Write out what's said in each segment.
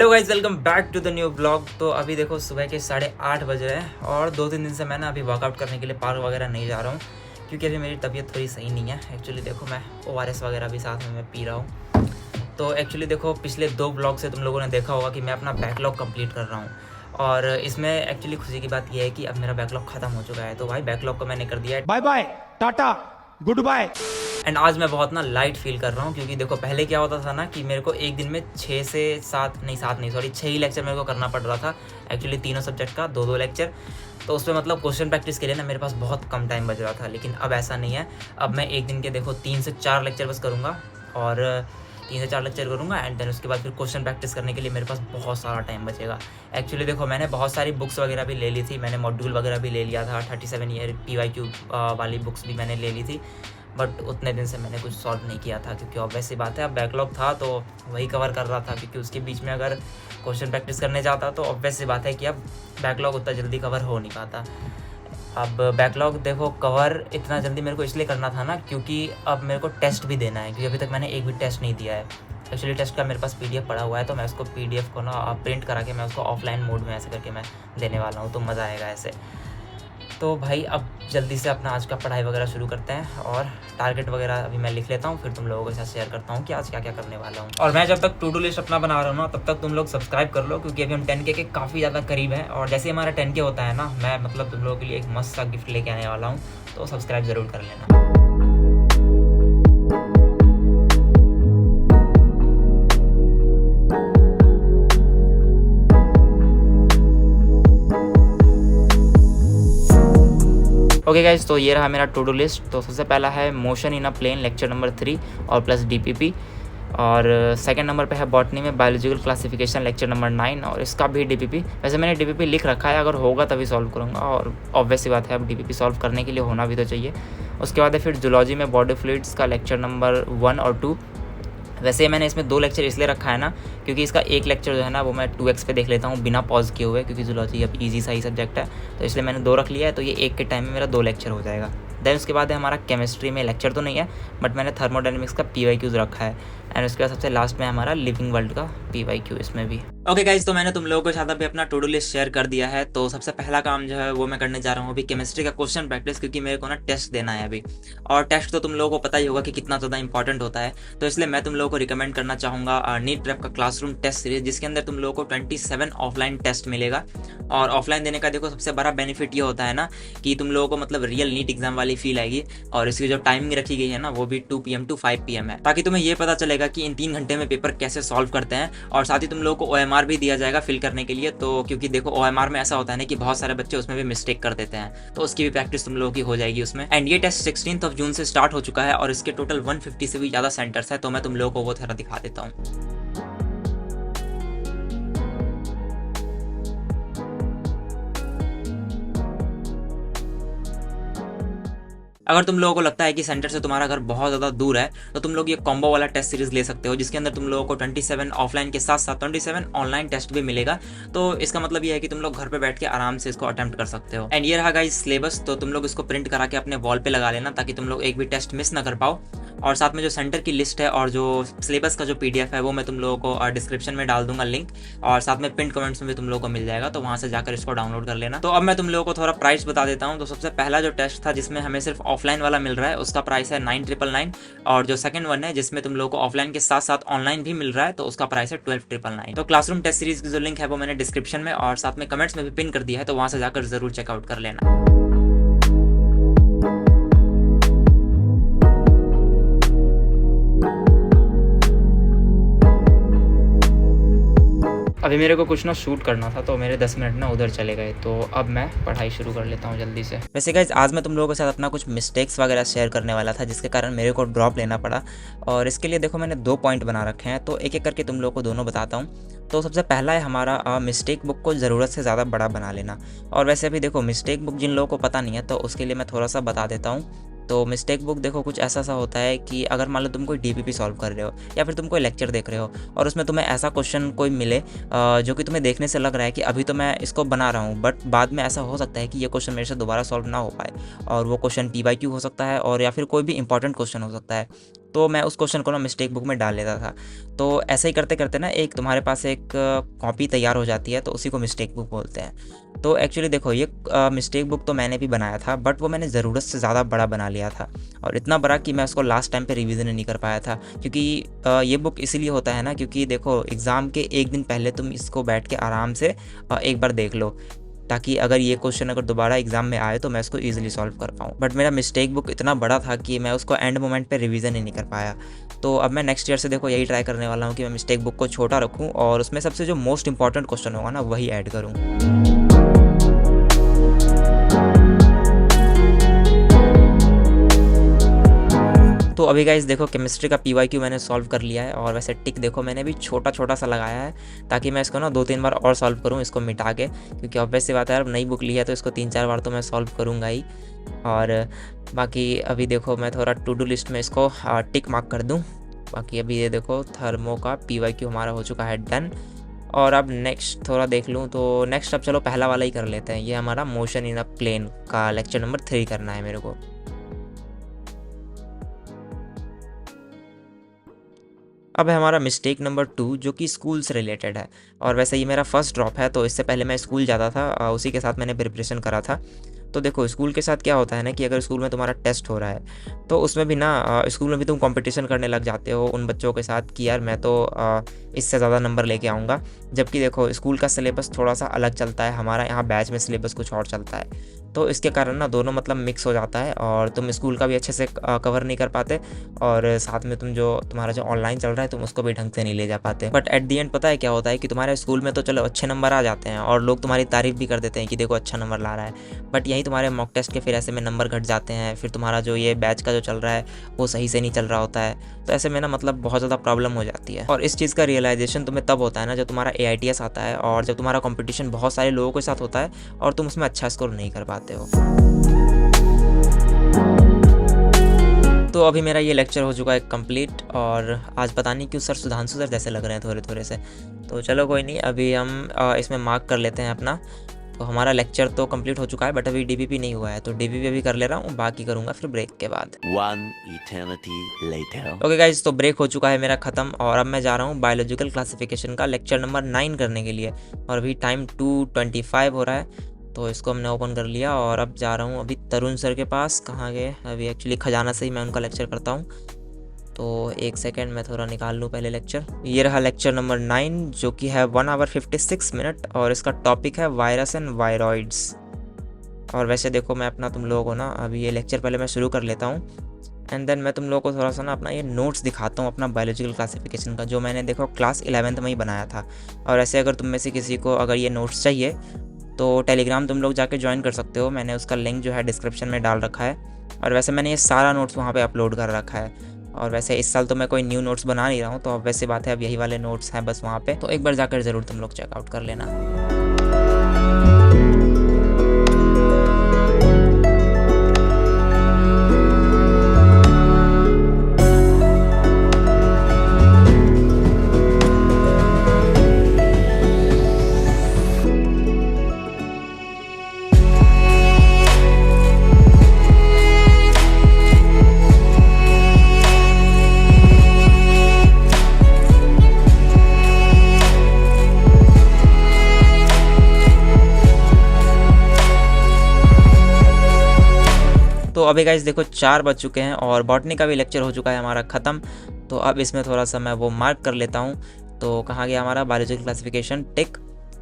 Hello guys, welcome back to the new blog. तो अभी देखो सुबह के 8:30 बज रहे हैं और 2-3 दिन से मैं ना अभी वर्कआउट करने के लिए पार्क वगैरह नहीं जा रहा हूँ क्योंकि अभी मेरी तबीयत थोड़ी सही नहीं है। एक्चुअली देखो मैं ORS वगैरह भी साथ में मैं पी रहा हूँ। तो एक्चुअली देखो पिछले 2 ब्लॉग से तुम लोगों ने देखा होगा कि मैं अपना बैकलॉग कंप्लीट कर रहा हूँ और इसमें एक्चुअली खुशी की बात यह है कि अब मेरा बैकलॉग ख़त्म हो चुका है। तो भाई बैकलॉग को मैंने कर दिया है, bye bye tata good bye. And आज मैं बहुत ना लाइट फील कर रहा हूँ क्योंकि देखो पहले क्या होता था ना कि मेरे को एक दिन में 6 से 7 नहीं 7 नहीं सॉरी 6 ही लेक्चर मेरे को करना पड़ रहा था। एक्चुअली तीनों सब्जेक्ट का 2-2 लेक्चर। तो उसमें मतलब क्वेश्चन प्रैक्टिस के लिए ना मेरे पास बहुत कम टाइम बच रहा था, लेकिन अब ऐसा नहीं है। अब मैं एक दिन के देखो 3 से 4 लेक्चर बस करूँगा और 3 से 4 लेक्चर करूँगा एंड देन उसके बाद फिर क्वेश्चन प्रैक्टिस करने के लिए मेरे पास बहुत सारा टाइम बचेगा। एक्चुअली देखो मैंने बहुत सारी बुक्स वगैरह भी ले ली थी, मैंने मॉड्यूल वगैरह भी ले लिया था, 37 ईयर PYQ वाली बुक्स भी मैंने ले ली थी, बट उतने दिन से मैंने कुछ सॉल्व नहीं किया था क्योंकि ऑब्वियस सी बात है अब बैकलॉग था तो वही कवर कर रहा था। क्योंकि उसके बीच में अगर क्वेश्चन प्रैक्टिस करने जाता तो ऑब्वियस सी बात है कि अब बैकलॉग उतना जल्दी कवर हो नहीं पाता। अब बैकलॉग देखो कवर इतना जल्दी मेरे को इसलिए करना था ना क्योंकि अब मेरे को टेस्ट भी देना है, क्योंकि अभी तक मैंने एक भी टेस्ट नहीं दिया है। एक्चुअली टेस्ट का मेरे पास PDF पड़ा हुआ है तो मैं उसको PDF को ना प्रिंट करा के मैं उसको ऑफलाइन मोड में ऐसे करके मैं देने वाला हूँ, तो मज़ा आएगा ऐसे। तो भाई अब जल्दी से अपना आज का पढ़ाई वगैरह शुरू करते हैं और टारगेट वगैरह अभी मैं लिख लेता हूँ, फिर तुम लोगों के साथ शेयर करता हूँ कि आज क्या क्या करने वाला हूँ। और मैं जब तक टू डू लिस्ट अपना बना रहा हूँ ना तब तक तुम लोग सब्सक्राइब कर लो क्योंकि अभी हम 10K के काफ़ी ज़्यादा करीब हैं और जैसे हमारा 10K होता है ना मैं मतलब तुम लोगों के लिए एक मस्त सा गिफ्ट लेके आने वाला हूँ, तो सब्सक्राइब ज़रूर कर लेना। ओके गाइज, तो ये रहा मेरा टू डू लिस्ट। तो सबसे पहला है motion in a plane lecture number 3 और प्लस DPP, और सेकंड नंबर पे है बॉटनी में बायोलॉजिकल क्लासिफिकेशन लेक्चर नंबर 9 और इसका भी DPP। वैसे मैंने DPP लिख रखा है, अगर होगा तभी सॉल्व करूँगा और ऑब्वियस सी बात है अब DPP सॉल्व करने के लिए होना भी तो चाहिए। उसके बाद है फिर जूलॉजी में बॉडी फ्लूइड्स का लेक्चर नंबर 1 और 2। वैसे मैंने इसमें 2 लेक्चर इसलिए रखा है ना क्योंकि इसका एक लेक्चर जो है ना वो मैं 2x पे देख लेता हूँ बिना पॉज किए हुए, क्योंकि जूलॉजी अब ईजी सा ही सब्जेक्ट है तो इसलिए मैंने 2 रख लिया है। तो ये एक के टाइम में मेरा 2 लेक्चर हो जाएगा। देन उसके बाद है हमारा केमिस्ट्री में लेक्चर तो नहीं है बट मैंने थर्मोडायनेमिक्स का PYQs रखा है एंड उसके बाद सबसे लास्ट में हमारा लिविंग वर्ल्ड का PYQ इसमें भी। ओके गाइज, तो मैंने तुम लोगों के साथ अभी अपना टू डू लिस्ट शेयर कर दिया है। तो सबसे पहला काम जो है वो मैं करने जा रहा हूँ अभी केमिस्ट्री का क्वेश्चन प्रैक्टिस, क्योंकि मेरे को ना टेस्ट देना है अभी और टेस्ट तो तुम लोगों को पता ही होगा कि कितना ज़्यादा इंपॉर्टेंट होता है। तो इसलिए मैं तुम लोगों को रिकमेंड करना चाहूँगा नीट प्रेप का क्लासरूम टेस्ट सीरीज, जिसके अंदर तुम लोगों को 27 ऑफलाइन टेस्ट मिलेगा। और ऑफलाइन देने का देखो सबसे बड़ा बेनिफिट ये होता है ना कि तुम लोगों को मतलब रियल नीट एग्जाम वाली फील आएगी और इसकी जो टाइमिंग रखी गई है ना वो भी 2 PM to 5 PM है, ताकि तुम्हें ये पता चलेगा कि इन 3 घंटे में पेपर कैसे सॉल्व करते हैं। और साथ ही तुम लोगों को OMR भी दिया जाएगा फिल करने के लिए। तो क्योंकि देखो OMR में ऐसा होता है ना कि बहुत सारे बच्चे उसमें भी मिस्टेक कर देते हैं, तो उसकी भी प्रैक्टिस तुम लोगों की हो जाएगी उसमें। एंड ये टेस्ट 16 जून से स्टार्ट हो चुका है और इसके टोटल 150 से भी ज़्यादा सेंटर्स है। तो मैं तुम लोगों को वो थोड़ा दिखा देता हूँ। अगर तुम लोगों को लगता है कि सेंटर से तुम्हारा घर बहुत ज़्यादा दूर है तो तुम लोग ये कॉम्बो वाला टेस्ट सीरीज ले सकते हो, जिसके अंदर तुम लोगों को 27 ऑफलाइन के साथ साथ 27 ऑनलाइन टेस्ट भी मिलेगा। तो इसका मतलब ये है कि तुम लोग घर पे बैठ के आराम से इसको अटेम्प्ट कर सकते हो। एंड ये रहा गाइस सिलेबस, तो तुम लोग इसको प्रिंट करा के अपने वॉल पे लगा लेना ताकि तुम लोग एक भी टेस्ट मिस ना कर पाओ। और साथ में जो सेंटर की लिस्ट है और जो सिलेबस का जो PDF है वो मैं तुम लोगों को डिस्क्रिप्शन में डाल दूंगा लिंक, और साथ में पिन कमेंट्स में भी तुम लोगों को मिल जाएगा, तो वहाँ से जाकर इसको डाउनलोड कर लेना। तो अब मैं तुम लोगों को थोड़ा प्राइस बता देता हूँ। तो सबसे पहला जो टेस्ट था जिसमें हमें सिर्फ ऑफलाइन वाला मिल रहा है उसका प्राइस है 9,999, और जो सेकंड वन है जिसमें तुम लोगों को ऑफलाइन के साथ साथ ऑनलाइन भी मिल रहा है तो उसका प्राइस है 12,999। तो क्लासरूम टेस्ट सीरीज की जो लिंक है वो मैंने डिस्क्रिप्शन में और साथ में कमेंट्स में भी पिन कर दिया है, तो वहाँ से जाकर जरूर चेकआउट कर लेना। अभी मेरे को कुछ ना शूट करना था तो मेरे 10 मिनट ना उधर चले गए, तो अब मैं पढ़ाई शुरू कर लेता हूँ जल्दी से। वैसे गाइस आज मैं तुम लोगों के साथ अपना कुछ मिस्टेक्स वगैरह शेयर करने वाला था जिसके कारण मेरे को ड्रॉप लेना पड़ा, और इसके लिए देखो मैंने 2 पॉइंट बना रखे हैं, तो एक एक करके तुम लोगों को दोनों बताता हूँ। तो सबसे पहला है हमारा मिस्टेक बुक को ज़रूरत से ज़्यादा बड़ा बना लेना। और वैसे भी देखो मिस्टेक बुक जिन लोगों को पता नहीं है तो उसके लिए मैं थोड़ा सा बता देता हूँ। तो मिस्टेक बुक देखो कुछ ऐसा सा होता है कि अगर मान लो तुम कोई DPP सॉल्व कर रहे हो या फिर तुम कोई लेक्चर देख रहे हो और उसमें तुम्हें ऐसा क्वेश्चन कोई मिले जो कि तुम्हें देखने से लग रहा है कि अभी तो मैं इसको बना रहा हूँ बट बाद में ऐसा हो सकता है कि ये क्वेश्चन मेरे से दोबारा सॉल्व ना हो पाए, और वो क्वेश्चन PYQ हो सकता है और या फिर कोई भी इंपॉर्टेंट क्वेश्चन हो सकता है। तो मैं उस क्वेश्चन को ना मिस्टेक बुक में डाल लेता था। तो ऐसे ही करते करते ना एक तुम्हारे पास एक कॉपी तैयार हो जाती है, तो उसी को मिस्टेक बुक बोलते हैं। तो एक्चुअली देखो ये मिस्टेक बुक तो मैंने भी बनाया था, बट वो मैंने ज़रूरत से ज़्यादा बड़ा बना लिया था, और इतना बड़ा कि मैं उसको लास्ट टाइम पे रिवीजन नहीं कर पाया था। क्योंकि ये बुक इसीलिए होता है ना, क्योंकि देखो एग्ज़ाम के एक दिन पहले तुम इसको बैठ के आराम से एक बार देख लो, ताकि अगर ये क्वेश्चन अगर दोबारा एग्जाम में आए तो मैं उसको ईजिली सॉल्व कर पाऊँ। बट मेरा मिस्टेक बुक इतना बड़ा था कि मैं उसको एंड मोमेंट पे रिवीजन ही नहीं कर पाया। तो अब मैं नेक्स्ट ईयर से देखो यही ट्राई करने वाला हूँ कि मैं मिस्टेक बुक को छोटा रखूँ और उसमें सबसे जो मोस्ट इंपॉर्टेंट क्वेश्चन होगा ना वही ऐड करूँ। तो अभी गाइस देखो केमिस्ट्री का PYQ मैंने सॉल्व कर लिया है, और वैसे टिक देखो मैंने भी छोटा छोटा सा लगाया है, ताकि मैं इसको ना 2-3 बार और सॉल्व करूँ इसको मिटा के, क्योंकि ऑब्वियस सी बात है यार, नई बुक ली है तो इसको 3-4 बार तो मैं सॉल्व करूँगा ही। और बाकी अभी देखो मैं थोड़ा टू डू लिस्ट में इसको टिक मार्क कर दूँ। बाकी अभी ये देखो थर्मो का PYQ हमारा हो चुका है डन। और अब नेक्स्ट थोड़ा देख लूँ, तो नेक्स्ट अब चलो पहला वाला ही कर लेते हैं। ये हमारा मोशन इन अ प्लेन का लेक्चर नंबर 3 करना है मेरे को। अब है हमारा मिस्टेक नंबर 2 जो कि स्कूल से रिलेटेड है, और वैसे ये मेरा फर्स्ट ड्रॉप है, तो इससे पहले मैं स्कूल जाता था, उसी के साथ मैंने प्रिपरेशन करा था। तो देखो स्कूल के साथ क्या होता है ना कि अगर स्कूल में तुम्हारा टेस्ट हो रहा है तो उसमें भी ना स्कूल में भी तुम कंपटीशन करने लग जाते हो उन बच्चों के साथ कि यार मैं तो इससे ज़्यादा नंबर लेके आऊँगा। जबकि देखो स्कूल का सिलेबस थोड़ा सा अलग चलता है, हमारा यहाँ बैच में सिलेबस कुछ और चलता है, तो इसके कारण ना दोनों मतलब मिक्स हो जाता है, और तुम स्कूल का भी अच्छे से कवर नहीं कर पाते, और साथ में तुम जो तुम्हारा जो ऑनलाइन चल रहा है तुम उसको भी ढंग से नहीं ले जा पाते। बट एट दी एंड पता है क्या होता है कि तुम्हारे स्कूल में तो चलो अच्छे नंबर आ जाते हैं और लोग तुम्हारी तारीफ भी कर देते हैं कि देखो अच्छा नंबर ला रहा है, बट यहीं तुम्हारे मॉक टेस्ट के फिर ऐसे में नंबर घट जाते हैं, फिर तुम्हारा जो ये बैच का जो चल रहा है वो सही से नहीं चल रहा होता है, तो ऐसे में ना मतलब बहुत ज़्यादा प्रॉब्लम हो जाती है। और इस चीज़ का रियलाइजेशन तुम्हें तब होता है ना जब तुम्हारा AITS आता है, और जब तुम्हारा कंपटीशन बहुत सारे लोगों के साथ होता है और तुम उसमें अच्छा स्कोर नहीं कर पाते हो। तो अभी मेरा ये लेक्चर हो चुका है कंप्लीट, और आज पता नहीं क्यों सर सुधांशु सर जैसे लग रहे हैं थोड़े थोड़े से, तो चलो कोई नहीं, अभी हम इसमें मार्क कर लेते हैं अपना। तो हमारा लेक्चर तो कंप्लीट हो चुका है, बट अभी DPP नहीं हुआ है, तो DPP अभी कर ले रहा हूँ, बाकी करूँगा फिर ब्रेक के बाद। ओके गाइज, तो ब्रेक हो चुका है मेरा ख़त्म, और अब मैं जा रहा हूँ बायोलॉजिकल क्लासिफिकेशन का लेक्चर नंबर 9 करने के लिए, और अभी टाइम 2:25 हो रहा है, तो इसको हमने ओपन कर लिया। और अब जा रहा हूँ अभी तरुण सर के पास। कहाँ गए? अभी एक्चुअली खजाना से ही मैं उनका लेक्चर करता हूँ, तो एक सेकेंड मैं थोड़ा निकाल लूँ पहले लेक्चर। ये रहा लेक्चर नंबर 9 जो कि है 1 आवर 56 मिनट, और इसका टॉपिक है वायरस एंड वायरॉइड्स। और वैसे देखो मैं अपना तुम लोगों को ना अभी ये लेक्चर पहले मैं शुरू कर लेता हूँ, एंड देन मैं तुम लोगों को थोड़ा सा ना अपना ये नोट्स दिखाता हूँ अपना बायोलॉजिकल क्लासिफिकेशन का, जो मैंने देखो क्लास 11th में ही बनाया था। और ऐसे अगर तुम में से किसी को अगर ये नोट्स चाहिए तो टेलीग्राम तुम लोग जाके ज्वाइन कर सकते हो, मैंने उसका लिंक जो है डिस्क्रिप्शन में डाल रखा है। और वैसे मैंने ये सारा नोट्स वहाँ पे अपलोड कर रखा है, और वैसे इस साल तो मैं कोई न्यू नोट्स बना नहीं रहा हूँ, तो अब वैसे बात है अब यही वाले नोट्स हैं बस वहाँ पे, तो एक बार जाकर ज़रूर तुम लोग चेकआउट कर लेना। तो अभी गाइस देखो 4 बज चुके हैं, और बॉटनी का भी लेक्चर हो चुका है हमारा ख़त्म, तो अब इसमें थोड़ा सा मैं वो मार्क कर लेता हूँ। तो कहाँ गया हमारा बायोलॉजिकल क्लासिफिकेशन टिक,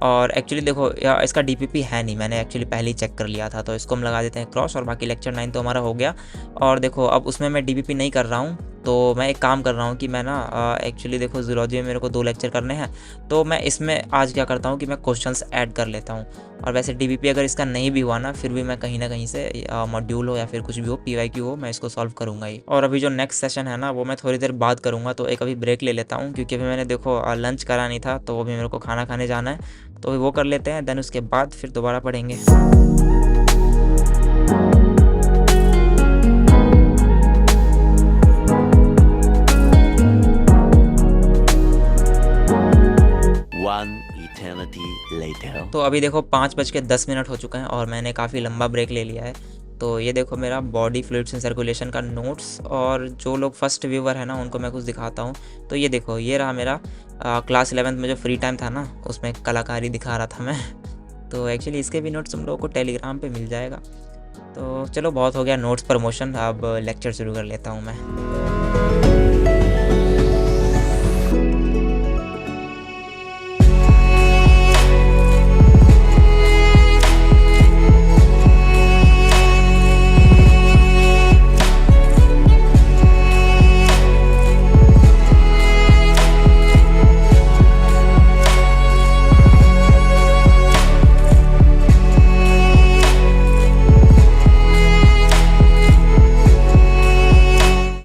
और एक्चुअली देखो इसका DPP है नहीं, मैंने एक्चुअली पहले ही चेक कर लिया था, तो इसको हम लगा देते हैं क्रॉस, और बाकी लेक्चर 9 तो हमारा हो गया। और देखो अब उसमें मैं DPP नहीं कर रहा हूँ, तो मैं एक काम कर रहा हूँ कि मैं ना एक्चुअली देखो जूलॉजी में मेरे को 2 लेक्चर करने हैं, तो मैं इसमें आज क्या करता हूँ कि मैं क्वेश्चंस ऐड कर लेता हूँ। और वैसे DPP अगर इसका नहीं भी हुआ ना, फिर भी मैं कहीं ना कहीं से मॉड्यूल हो या फिर कुछ भी हो PYQ हो, मैं इसको सॉल्व करूँगा ही। और अभी जो नेक्स्ट सेशन है ना वो मैं थोड़ी देर बाद करूँगा, तो एक अभी ब्रेक ले लेता हूँ, क्योंकि अभी मैंने देखो लंच करा नहीं था, तो अभी मेरे को खाना खाने जाना है, तो वो कर लेते हैं, देन उसके बाद फिर दोबारा पढ़ेंगे। तो अभी देखो 5:10 हो चुका है, और मैंने काफ़ी लंबा ब्रेक ले लिया है, तो ये देखो मेरा बॉडी फ्लूइड्स एंड सर्कुलेशन का नोट्स, और जो लोग फर्स्ट व्यूवर है ना उनको मैं कुछ दिखाता हूँ। तो ये देखो ये रहा मेरा क्लास 11th में जो फ्री टाइम था ना उसमें कलाकारी दिखा रहा था मैं। तो एक्चुअली इसके भी नोट्स तुम लोगों को टेलीग्राम पे मिल जाएगा। तो चलो बहुत हो गया नोट्स प्रमोशन, अब लेक्चर शुरू कर लेता हूँ मैं।